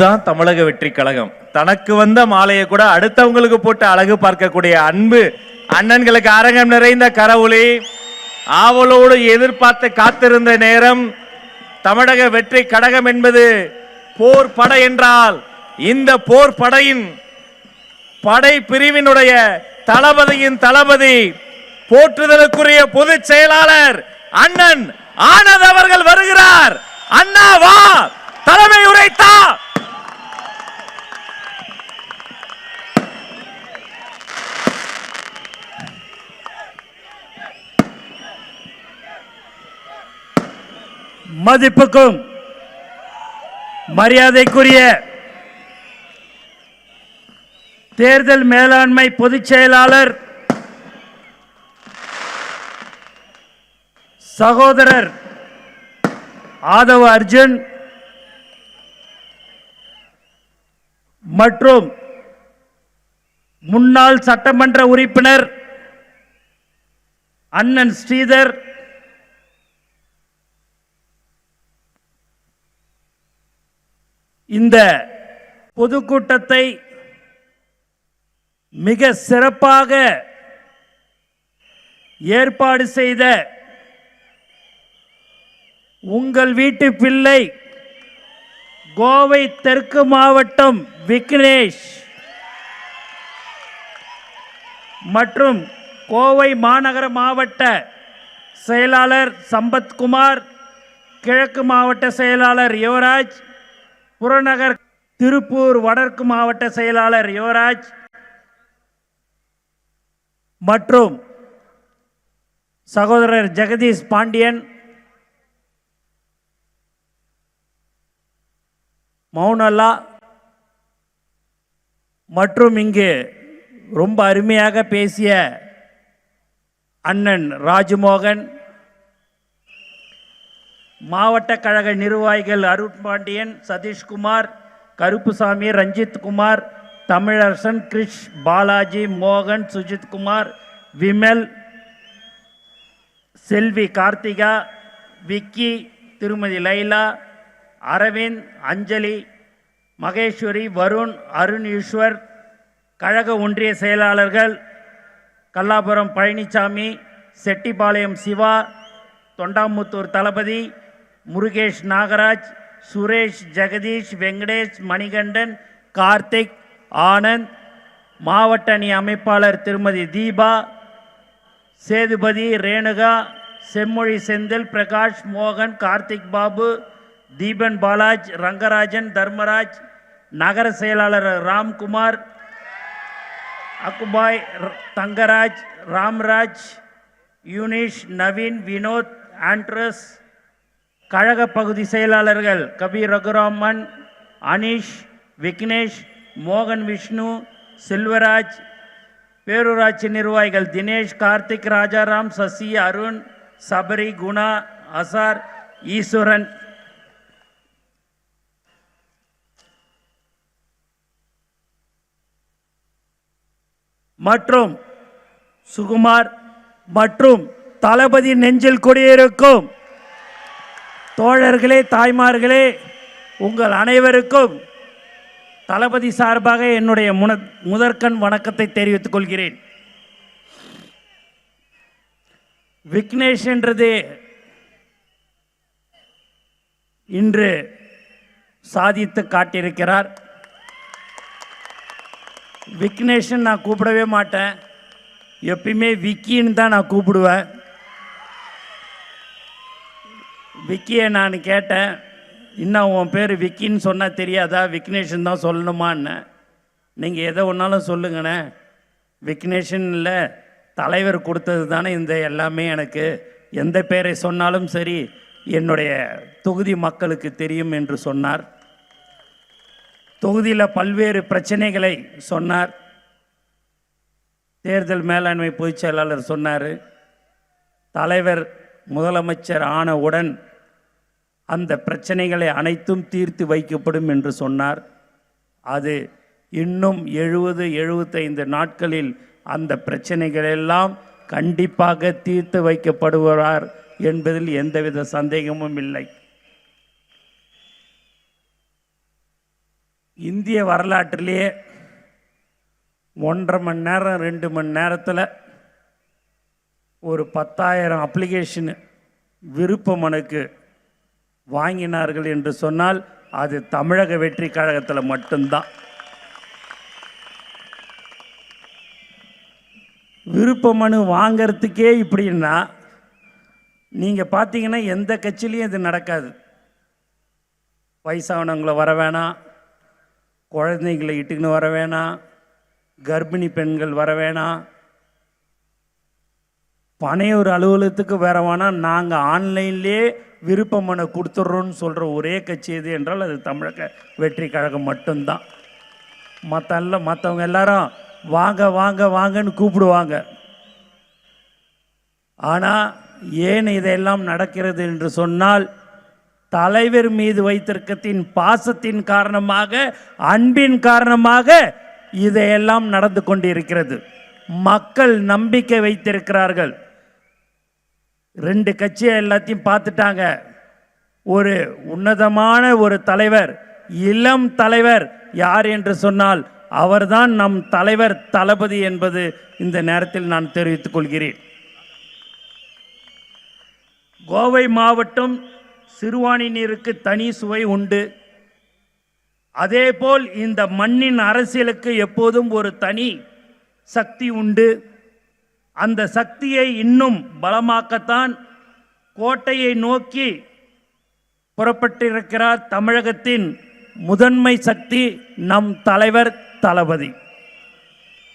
தான் தமிழக வெற்றி கழகம். தனக்கு வந்த மாலையை கூட அடுத்தவங்களுக்கு போட்டு அழகு பார்க்கக்கூடிய அன்பு அண்ணன்களுக்கு அரங்கம் நிறைந்த கரவொலி. ஆவலோடு எதிர்பார்த்து காத்திருந்த நேரம். தமிழக வெற்றி கழகம் என்பது போர் படை என்றால் இந்த போர் படையின் படை பிரிவினுடைய தளபதியின் தளபதி போற்றுதலுக்குரிய பொதுச் செயலாளர் அண்ணன் ஆனந்த் அவர்கள் வருகிறார். அண்ணா வா, தலைமை உரைத்தா. மதிப்புக்கும் மரியாதைக்குரிய தேர்தல் மேலாண்மை பொதுச் செயலாளர் சகோதரர் ஆதவ அர்ஜுன் மற்றும் முன்னாள் சட்டமன்ற உறுப்பினர் அண்ணன் ஸ்ரீதர், இந்த பொதுக்கூட்டத்தை மிக சிறப்பாக ஏற்பாடு செய்த உங்கள் வீட்டு பிள்ளை கோவை தெற்கு மாவட்டம் விக்னேஷ் மற்றும் கோவை மாநகர மாவட்ட செயலாளர் சம்பத்குமார், கிழக்கு மாவட்ட செயலாளர் யுவராஜ், புறநகர் திருப்பூர் வடக்கு மாவட்ட செயலாளர் யுவராஜ் மற்றும் சகோதரர் ஜெகதீஷ் பாண்டியன், மௌனல்லா மற்றும் இங்கு ரொம்ப அருமையாக பேசிய அண்ணன் ராஜ்மோகன், மாவட்ட கழக நிர்வாகிகள் அருட்பாண்டியன், சதீஷ்குமார், கருப்புசாமி, ரஞ்சித் குமார், தமிழரசன், கிரிஷ், பாலாஜி, மோகன், சுஜித் குமார், விமல், செல்வி கார்த்திகா, விக்கி, திருமதி லைலா, அரவிந்த், அஞ்சலி, மகேஸ்வரி, வருண், அருண் ஈஸ்வர், கழக ஒன்றிய செயலாளர்கள் கல்லாபுரம் பழனிசாமி, செட்டிபாளையம் சிவா, தொண்டாமுத்தூர் தளபதி, முருகேஷ், நாகராஜ், சுரேஷ், ஜெகதீஷ், வெங்கடேஷ், மணிகண்டன், கார்த்திக், ஆனந்த், மாவட்ட அணி அமைப்பாளர் திருமதி தீபா, சேதுபதி, ரேணுகா, செம்மொழி, செந்தில், பிரகாஷ், மோகன், கார்த்திக் பாபு, தீபன் பாலாஜ், ரங்கராஜன், தர்மராஜ், நகர செயலாளர் ராம்குமார், அக்குபாய், தங்கராஜ், ராம்ராஜ், யூனிஷ், நவீன், வினோத், ஆண்ட்ரஸ், கழக பகுதி செயலாளர்கள் கபீர், ரகுராமன், அனீஷ், விக்னேஷ், மோகன், விஷ்ணு, செல்வராஜ், பேரூராட்சி நிர்வாகிகள் தினேஷ், கார்த்திக், ராஜாராம், சசி, அருண், சபரி, குணா, அசார், ஈஸ்வரன், மற்றும் சுகுமார் மற்றும் தளபதி நெஞ்சில் குடியிருக்கும் தோழர்களே, தாய்மார்களே, உங்கள் அனைவருக்கும் தளபதி சார்பாக என்னுடைய முதற்கண் வணக்கத்தை தெரிவித்துக் கொள்கிறேன். விக்னேஷ் என்றது இன்று சாதித்து காட்டியிருக்கிறார். விக்னேஷன் நான் கூப்பிடவே மாட்டேன், எப்பயுமே விக்கின்னு தான் நான் கூப்பிடுவேன். விக்கியை நான் கேட்டேன், இன்னும் உன் பேர் விக்கின்னு சொன்னால் தெரியாதா, விக்னேஷன் தான் சொல்லணுமான்னு. நீங்கள் எதை ஒன்றாலும் சொல்லுங்கண்ணே, விக்னேஷன் இல்லை, தலைவர் கொடுத்தது தானே இந்த எல்லாமே. எனக்கு எந்த பேரை சொன்னாலும் சரி என்னுடைய தொகுதி மக்களுக்கு தெரியும் என்று சொன்னார். தொகுதியில் பல்வேறு பிரச்சனைகளை சொன்னார். தேர்தல் மேலாண்மை பொதுச் செயலாளர் சொன்னார், தலைவர் முதலமைச்சர் ஆனவுடன் அந்த பிரச்சனைகளை அனைத்தும் தீர்த்து வைக்கப்படும் என்று சொன்னார். அது இன்னும் 70-75 நாட்களில் அந்த பிரச்சனைகளெல்லாம் கண்டிப்பாக தீர்த்து வைக்கப்படுவார் என்பதில் எந்தவித சந்தேகமும் இல்லை. இந்திய வரலாற்றிலேயே 1.5 மணி நேரம் 2 மணி நேரத்தில் ஒரு 10,000 அப்ளிகேஷனு விருப்ப மனுக்கு வாங்கினார்கள் என்று சொன்னால் அது தமிழக வெற்றி கழகத்தில் மட்டும்தான். விருப்ப மனு வாங்கிறதுக்கே இப்படின்னா நீங்கள் பார்த்தீங்கன்னா எந்த கட்சியிலையும் இது நடக்காது. வயசானவங்களை வர வேணாம், குழந்தைங்களை இட்டுக்குன்னு வர வேணாம், கர்ப்பிணி பெண்கள் வர வேணாம், பனையூர் அலுவலகத்துக்கு வேற வேணாம், நாங்கள் ஆன்லைன்லேயே விருப்ப மனு கொடுத்துட்றோன்னு சொல்கிற ஒரே கட்சி எது என்றால் அது தமிழக வெற்றி கழகம் மட்டும்தான். மற்றவங்க எல்லாரும் வாங்க வாங்க வாங்கன்னு கூப்பிடுவாங்க. ஆனால் ஏன் இதெல்லாம் நடக்கிறது என்று சொன்னால் தலைவர் மீது வைத்திருக்கத்தின் பாசத்தின் காரணமாக, அன்பின் காரணமாக இதையெல்லாம் நடந்து கொண்டிருக்கிறது. மக்கள் நம்பிக்கை வைத்திருக்கிறார்கள். 2 கட்சியை எல்லாத்தையும் பார்த்துட்டாங்க. ஒரு உன்னதமான ஒரு தலைவர், இளம் தலைவர் யார் என்று சொன்னால் அவர்தான் நம் தலைவர் தளபதி என்பது இந்த நேரத்தில் நான் தெரிவித்துக் கொள்கிறேன். கோவை மாவட்டம் சிறுவாணி நீருக்கு தனி சுவை உண்டு. அதேபோல் இந்த மண்ணின் அரசியலுக்கு எப்போதும் ஒரு தனி சக்தி உண்டு. அந்த சக்தியை இன்னும் பலமாக்கத்தான் கோட்டையை நோக்கி புறப்பட்டிருக்கிறார் தமிழகத்தின் முதன்மை சக்தி நம் தலைவர் தளபதி.